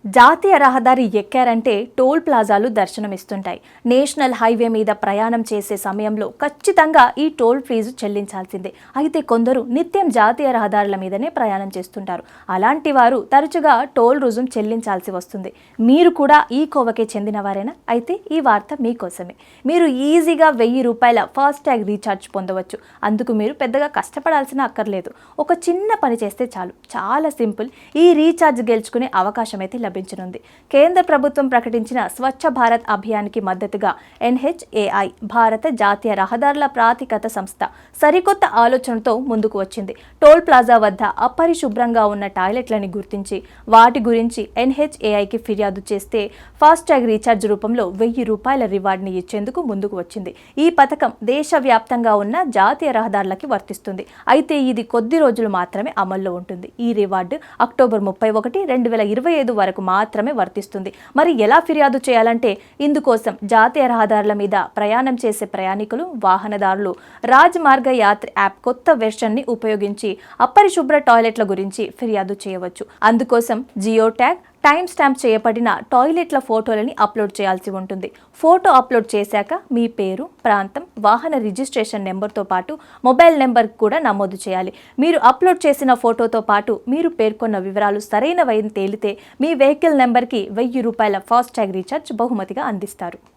జాతీయ రహదారి ఎక్కారంటే toll ప్లాజాలు దర్శనమిస్తుంటాయి. National highway మీద ప్రయాణం చేసే సమయంలో ఖచ్చితంగా ఈ టోల్ ఫీజు చెల్లించాల్సిందే. అయితే కొందరు నిత్యం జాతీయ రహదారుల మీదనే ప్రయాణం చేస్తుంటారు. అలాంటి వారు తరచుగా టోల్ రుజుం చెల్లించాల్సి వస్తుంది. మీరు కూడా ఈ కోవకే చెందినవారేనా? అయితే ఈ వార్త మీకోసమే. మీరు ఈజీగా ₹1000 ఫాస్టాగ్ రీఛార్జ్ పొందవచ్చు. అందుకు మీరు పెద్దగా కష్టపడాల్సిన అక్కర్లేదు. ఒక చిన్న పని చేస్తే చాలు. చాలా సింపుల్. ఈ రీఛార్జ్ గెలుచుకునే అవకాశం అయితే లభించనుంది. కేంద్ర ప్రభుత్వం ప్రకటించిన స్వచ్ఛ భారత్ అభియాన్కి మద్దతుగా NHAI భారత జాతీయ రహదారుల ప్రాధికార సంస్థ సరికొత్త ఆలోచనతో ముందుకు వచ్చింది. టోల్ ప్లాజా వద్ద అపరిశుభ్రంగా ఉన్న టాయిలెట్లని గుర్తించి వాటి గురించి NHAIకి ఫిర్యాదు చేస్తే ఫాస్టాగ్ రీఛార్జ్ రూపంలో ₹1000 రివార్డ్ని ఇచ్చేందుకు ముందుకు వచ్చింది. ఈ పథకం దేశవ్యాప్తంగా ఉన్న జాతీయ రహదారులకి వర్తిస్తుంది. అయితే ఇది కొద్ది రోజులు మాత్రమే అమల్లో ఉంటుంది. ఈ రివార్డు అక్టోబర్ 31, 2025 వరకు మాత్రమే వర్తిస్తుంది. మరి ఎలా ఫిర్యాదు చేయాలంటే ఇందుకోసం జాతీయ రహదారుల మీద ప్రయాణం చేసే ప్రయాణికులు, వాహనదారులు రాజ్మార్గ యాత్రి యాప్ కొత్త వెర్షన్ ని ఉపయోగించి అపరిశుభ్ర టాయిలెట్ల గురించి ఫిర్యాదు చేయవచ్చు. అందుకోసం జియో ట్యాగ్ టైం స్టాంప్ చేయబడిన టాయిలెట్ల ఫోటోలని అప్లోడ్ చేయాల్సి ఉంటుంది. ఫోటో అప్లోడ్ చేశాక మీ పేరు, ప్రాంతం, వాహన రిజిస్ట్రేషన్ నెంబర్తో పాటు మొబైల్ నెంబర్ కూడా నమోదు చేయాలి. మీరు అప్లోడ్ చేసిన ఫోటోతో పాటు మీరు పేర్కొన్న వివరాలు సరైనవని తేలితే మీ వెహికల్ నెంబర్కి ₹1000 ఫాస్టాగ్ రీఛార్జ్ బహుమతిగా అందిస్తారు.